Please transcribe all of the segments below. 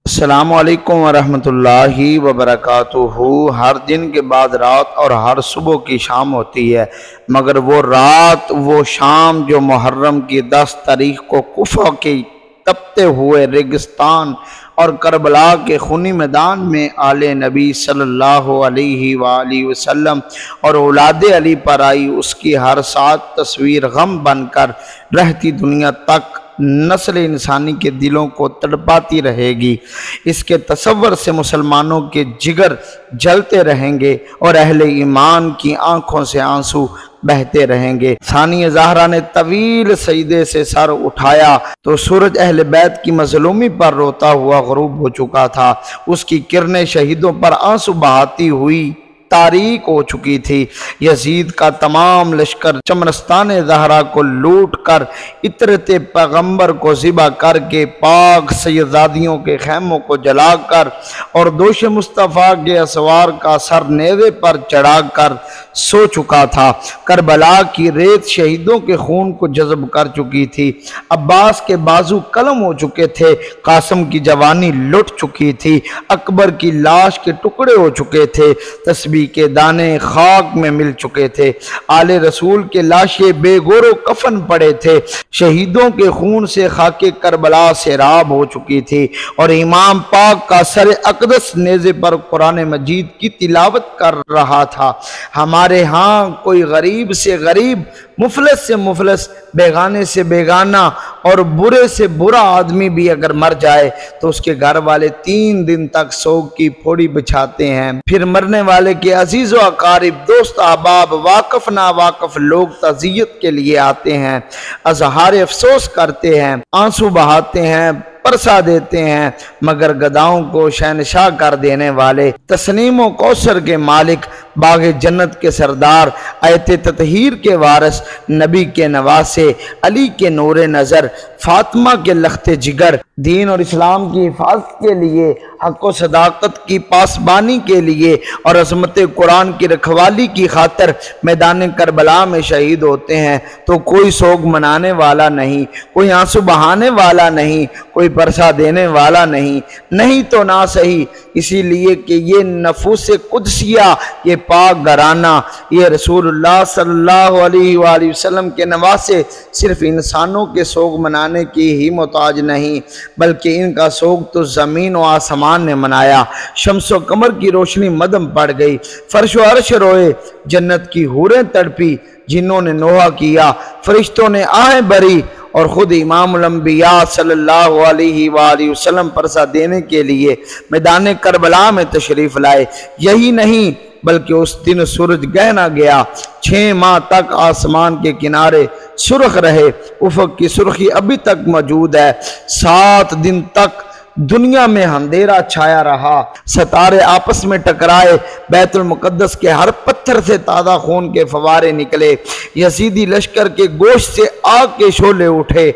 السلام علیکم ورحمۃ اللہ وبرکاتہ۔ ہر دن کے بعد رات اور ہر صبح کی شام ہوتی ہے، مگر وہ رات وہ شام جو محرم کی 10 تاریخ کو کوفہ کے تپتے ہوئے ریگستان اور کربلا کے خونی میدان میں آل نبی صلی اللہ علیہ وآلہ وسلم اور اولاد علی پر آئی، اس کی ہر ساتھ تصویر غم بن کر رہتی دنیا تک نسل انسانی کے دلوں کو تڑپاتی رہے گی۔ اس کے تصور سے مسلمانوں کے جگر جلتے رہیں گے اور اہل ایمان کی آنکھوں سے آنسو بہتے رہیں گے۔ ثانی زہرا نے طویل سجدے سے سر اٹھایا تو سورج اہل بیت کی مظلومی پر روتا ہوا غروب ہو چکا تھا، اس کی کرنیں شہیدوں پر آنسو بہاتی ہوئی تاریک ہو چکی تھی۔ یزید کا تمام لشکر چمنستان زہرا کو لوٹ کر عطرت پیغمبر کو ذبح کر کے پاک سیدزادیوں کے خیموں کو جلا کر اور دوش مصطفیٰ کے اسوار کا سر نیزے پر چڑھا کر سو چکا تھا۔ کربلا کی ریت شہیدوں کے خون کو جذب کر چکی تھی، عباس کے بازو قلم ہو چکے تھے، قاسم کی جوانی لٹ چکی تھی، اکبر کی لاش کے ٹکڑے ہو چکے تھے، تسبیح کے دانے خاک میں مل چکے تھے، آل رسول کے لاشیں بے گور و کفن پڑے تھے، شہیدوں کے خون سے خاک کربلا سیراب ہو چکی تھی، اور امام پاک کا سر اقدس نیزے پر قرآن مجید کی تلاوت کر رہا تھا۔ ہمارے ہاں کوئی غریب سے غریب، مفلس سے مفلس، بیگانے سے بیگانہ اور برے سے برا آدمی بھی اگر مر جائے تو اس کے گھر والے 3 دن تک سوگ کی پھوڑی بچھاتے ہیں، پھر مرنے والے کے عزیز و اقارب، دوست احباب، واقف نا واقف لوگ تعزیت کے لیے آتے ہیں، اظہار افسوس کرتے ہیں، آنسو بہاتے ہیں، پرسا دیتے ہیں، مگر گداؤں کو شہنشاہ کر دینے والے، تسنیم و کوثر کے مالک، باغ جنت کے سردار، آیت تطہیر کے وارث، نبی کے نواسے، علی کے نور نظر، فاطمہ کے لخت جگر، دین اور اسلام کی حفاظت کے لیے، حق و صداقت کی پاسبانی کے لیے اور عظمت قرآن کی رکھوالی کی خاطر میدان کربلا میں شہید ہوتے ہیں تو کوئی سوگ منانے والا نہیں، کوئی آنسو بہانے والا نہیں، کوئی پرسا دینے والا نہیں تو نہ صحیح، اسی لیے کہ یہ نفوس قدسیہ، یہ پاک گھرانہ، یہ رسول اللہ صلی اللہ علیہ وآلہ وسلم کے نواسے صرف انسانوں کے سوگ منانے کی ہی محتاج نہیں، بلکہ ان کا سوگ تو زمین و آسمان نے منایا۔ شمس و قمر کی روشنی مدھم پڑ گئی، فرش و عرش روئے، جنت کی حوریں تڑپی، جنوں نے نوحہ کیا، فرشتوں نے آہیں بھری، اور خود امام الانبیاء صلی اللہ علیہ وآلہ وسلم پرسا دینے کے لیے میدان کربلا میں تشریف لائے۔ یہی نہیں بلکہ اس دن سورج گہنا گیا، 6 ماہ تک آسمان کے کنارے سرخ رہے، افق کی سرخی ابھی تک موجود ہے، 7 دن تک دنیا میں اندھیرا چھایا رہا، ستارے آپس میں ٹکرائے، بیت المقدس کے ہر پتھر سے تازہ خون کے فوارے نکلے، یزیدی لشکر کے گوشت سے آگ کے شعلے اٹھے،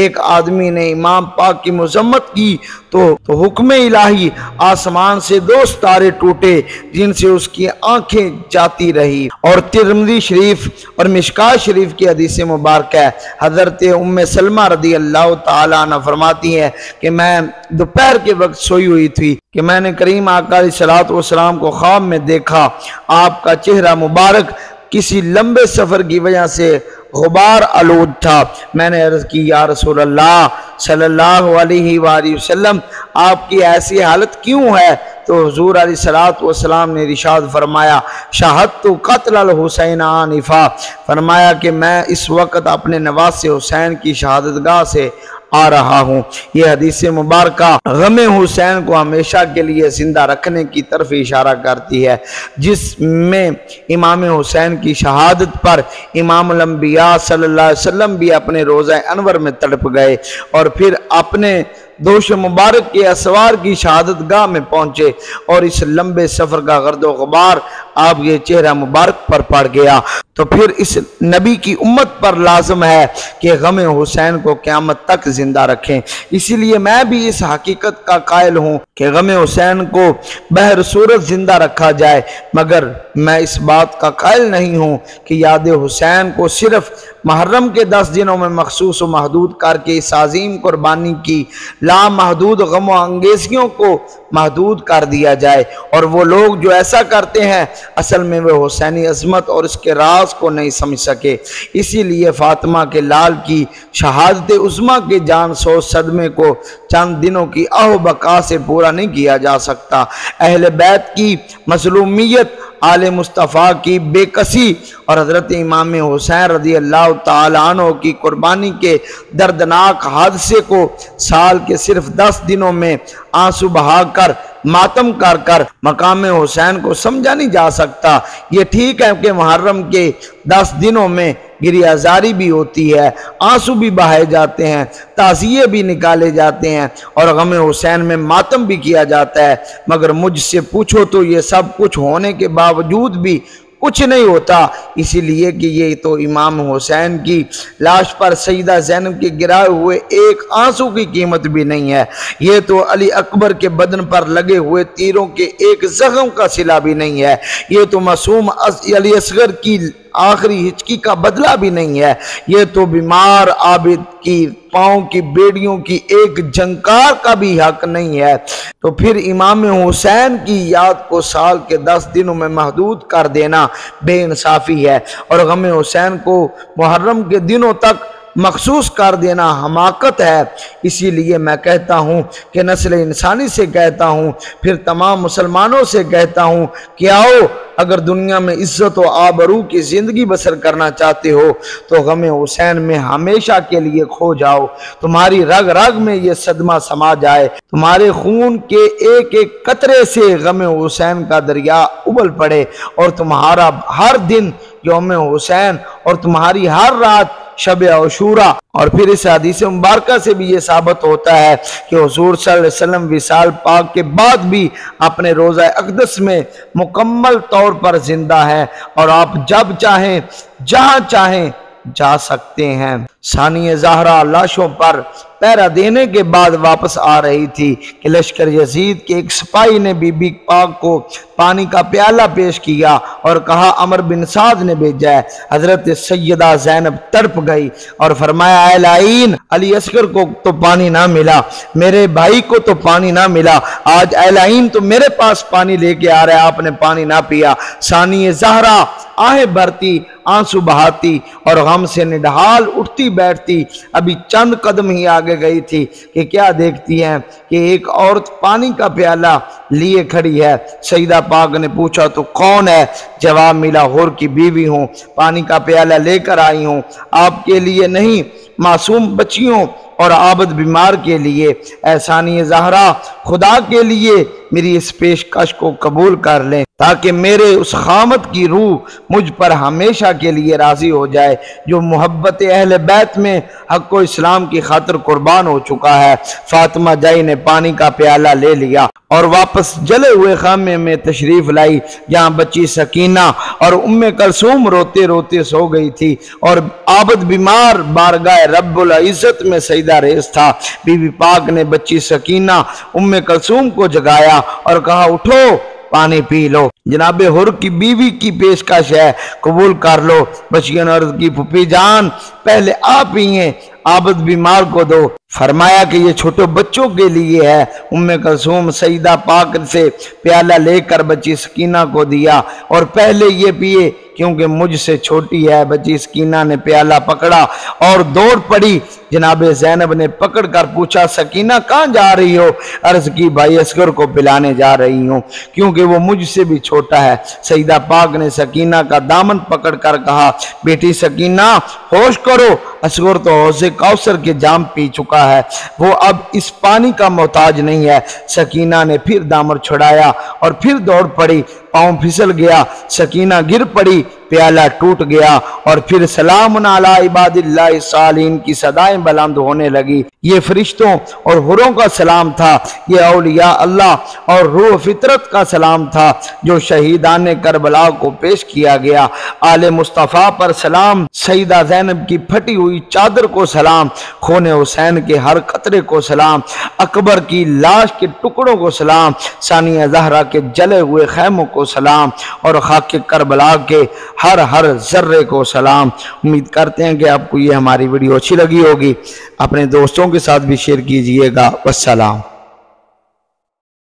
ایک آدمی نے امام پاک کی مذمت کی تو حکم الہی آسمان سے 2 ستارے ٹوٹے جن سے اس کی آنکھیں جاتی رہی۔ اور ترمذی شریف اور مشکاہ شریف کی حدیث مبارک ہے، حضرت ام سلمہ رضی اللہ تعالیٰ عنہ فرماتی ہے کہ میں دوپہر کے وقت سوئی ہوئی تھی کہ میں نے کریم آقا علیہ الصلوۃ والسلام کو خواب میں دیکھا، آپ کا چہرہ مبارک کسی لمبے سفر کی وجہ سے غبار آلود تھا۔ میں نے عرض کی یا رسول اللہ صلی اللہ علیہ وآلہ وسلم، آپ کی ایسی حالت کیوں ہے؟ تو حضور علیہ الصلوۃ والسلام نے ارشاد فرمایا، شاہدت قتل الحسین آنفا، فرمایا کہ میں اس وقت اپنے نواسے حسین کی شہادت گاہ سے آ رہا ہوں۔ یہ حدیث مبارکہ غم حسین کو ہمیشہ کے لیے زندہ رکھنے کی طرف اشارہ کرتی ہے، جس میں امام حسین کی شہادت پر امام الانبیاء صلی اللہ علیہ وسلم بھی اپنے روضہ انور میں تڑپ گئے اور پھر اپنے دوش مبارک کے اسوار کی شہادت گاہ میں پہنچے، اور اس لمبے سفر کا گرد و غبار آپ کے چہرہ مبارک پر پڑ گیا۔ تو پھر اس نبی کی امت پر لازم ہے کہ غم حسین کو قیامت تک زندہ رکھیں۔ اسی لیے میں بھی اس حقیقت کا قائل ہوں کہ غم حسین کو بہر صورت زندہ رکھا جائے، مگر میں اس بات کا قائل نہیں ہوں کہ یاد حسین کو صرف محرم کے 10 دنوں میں مخصوص و محدود کر کے اس عظیم قربانی کی لامحدود غم و انگیزیوں کو محدود کر دیا جائے، اور وہ لوگ جو ایسا کرتے ہیں اصل میں وہ حسینی عظمت اور اس کے راز کو نہیں سمجھ سکے۔ اسی لیے فاطمہ کے لال کی شہادت عظمیٰ کے جان سوز صدمے کو چند دنوں کی آہ و بقا سے پورا نہیں کیا جا سکتا۔ اہل بیت کی مظلومیت، آل مصطفیٰ کی بے کسی اور حضرت امام حسین رضی اللہ تعالیٰ عنہ کی قربانی کے دردناک حادثے کو سال کے صرف 10 دنوں میں آنسو بہا کر ماتم کر مقام حسین کو سمجھا نہیں جا سکتا۔ یہ ٹھیک ہے کہ محرم کے 10 دنوں میں گریہ زاری بھی ہوتی ہے، آنسو بھی بہائے جاتے ہیں، تعزیے بھی نکالے جاتے ہیں اور غم حسین میں ماتم بھی کیا جاتا ہے، مگر مجھ سے پوچھو تو یہ سب کچھ ہونے کے باوجود بھی کچھ نہیں ہوتا، اسی لیے کہ یہ تو امام حسین کی لاش پر سیدہ زینب کے گرائے ہوئے ایک آنسو کی قیمت بھی نہیں ہے، یہ تو علی اکبر کے بدن پر لگے ہوئے تیروں کے ایک زخم کا صلہ بھی نہیں ہے، یہ تو معصوم علی اصغر کی آخری ہچکی کا بدلہ بھی نہیں ہے، یہ تو بیمار عابد کی پاؤں کی بیڑیوں کی ایک جھنکار کا بھی حق نہیں ہے، تو پھر امام حسین کی یاد کو سال کے 10 دنوں میں محدود کر دینا بے انصافی ہے، اور غم حسین کو محرم کے دنوں تک مخصوص کر دینا حماقت ہے۔ اسی لیے میں کہتا ہوں کہ نسل انسانی سے کہتا ہوں، پھر تمام مسلمانوں سے کہتا ہوں کہ آؤ، اگر دنیا میں عزت و آبرو کی زندگی بسر کرنا چاہتے ہو تو غم حسین میں ہمیشہ کے لیے کھو جاؤ، تمہاری رگ رگ میں یہ صدمہ سما جائے، تمہارے خون کے ایک ایک قطرے سے غم حسین کا دریا ابل پڑے، اور تمہارا ہر دن یوم حسین اور تمہاری ہر رات شب عاشوراء۔ اور پھر اس حدیث مبارکہ سے بھی یہ ثابت ہوتا ہے کہ حضور صلی اللہ علیہ وسلم وصال پاک کے بعد بھی اپنے روضہ اقدس میں مکمل طور پر زندہ ہے، اور آپ جب چاہیں جہاں چاہیں جا سکتے ہیں۔ ثانیہ زہرا لاشوں پر پہرا دینے کے بعد واپس آ رہی تھی کہ لشکر یزید کے ایک سپاہی نے بی بی پاک کو پانی کا پیالہ پیش کیا اور کہا عمر بن سعد نے بھیجا ہے۔ حضرت سیدہ زینب تڑپ گئی اور فرمایا اے لعین، علی اصغر کو تو پانی نہ ملا، میرے بھائی کو تو پانی نہ ملا، آج اے لعین تو میرے پاس پانی لے کے آ رہا ہے، آپ نے پانی نہ پیا۔ ثانیہ زہرا آہیں بھرتی، آنسو بہاتی اور غم سے نڈھال اٹھتی بیٹھتی ابھی چند قدم ہی آگے گئی تھی کہ کیا دیکھتی ہیں کہ ایک عورت پانی کا پیالہ لیے کھڑی ہے۔ سیدہ پاک نے پوچھا تو کون ہے؟ جواب ملا حور کی بیوی ہوں، پانی کا پیالہ لے کر آئی ہوں، آپ کے لیے نہیں، معصوم بچیوں اور عابد بیمار کے لیے۔ اے ثانیہ زہرا، خدا کے لیے میری اس پیشکش کو قبول کر لیں تاکہ میرے اس خامد کی روح مجھ پر ہمیشہ کے لیے راضی ہو جائے جو محبت اہل بیت میں حق و اسلام کی خاطر قربان ہو چکا ہے۔ فاطمہ جائی نے پانی کا پیالہ لے لیا اور واپس جلے ہوئے خیمے میں تشریف لائی جہاں بچی سکینہ اور ام کلثوم روتے روتے سو گئی تھی اور عابد بیمار بارگاہ رب العزت میں سجدہ ریز تھا۔ بی بی پاک نے بچی سکینہ ام کلثوم کو جگایا اور کہا اٹھو، پانی پی لو، جناب حر کی بیوی کی پیشکش ہے، قبول کر لو۔ بچیوں نے عرض کی پھپھی جان پہلے آپ پیئیں، عابد بیمار کو دو۔ فرمایا کہ یہ چھوٹے بچوں کے لیے ہے۔ ام کلثوم سیدہ پاک سے پیالہ لے کر بچی سکینہ کو دیا اور پہلے یہ پیے کیونکہ مجھ سے چھوٹی ہے۔ بچی سکینہ نے پیالہ پکڑا اور دوڑ پڑی۔ جناب زینب نے پکڑ کر پوچھا سکینہ کہاں جا رہی ہو؟ عرض کی بھائی اصغر کو پلانے جا رہی ہوں کیونکہ وہ مجھ سے بھی چھوٹا ہے۔ سیدہ پاک نے سکینہ کا دامن پکڑ کر کہا بیٹی سکینہ ہوش کرو، اصغر تو حوض کوثر کے جام پی چکا ہے، وہ اب اس پانی کا محتاج نہیں ہے۔ سکینہ نے پھر دامن چھڑایا اور پھر دوڑ پڑی، پاؤں پھسل گیا، سکینہ گر پڑی، پیالہ ٹوٹ گیا اور پھر سلام علی عباد اللہ الصالحین کی صدائیں بلند ہونے لگی۔ یہ فرشتوں اور حوروں کا سلام تھا، یہ اولیاء اللہ اور روح فطرت کا سلام تھا جو شہیدان کربلا کو پیش کیا گیا۔ آل مصطفیٰ پر سلام، سیدہ زینب کی پھٹی ہوئی چادر کو سلام، خون حسین کے ہر قطرے کو سلام، اکبر کی لاش کے ٹکڑوں کو سلام، ثانیہ زہرا کے جلے ہوئے خیموں کو سلام اور خاک کربلا کے ہر ذرے کو سلام۔ امید کرتے ہیں کہ آپ کو یہ ہماری ویڈیو اچھی لگی ہوگی، اپنے دوستوں کے ساتھ بھی شیئر کیجئے گا۔ والسلام۔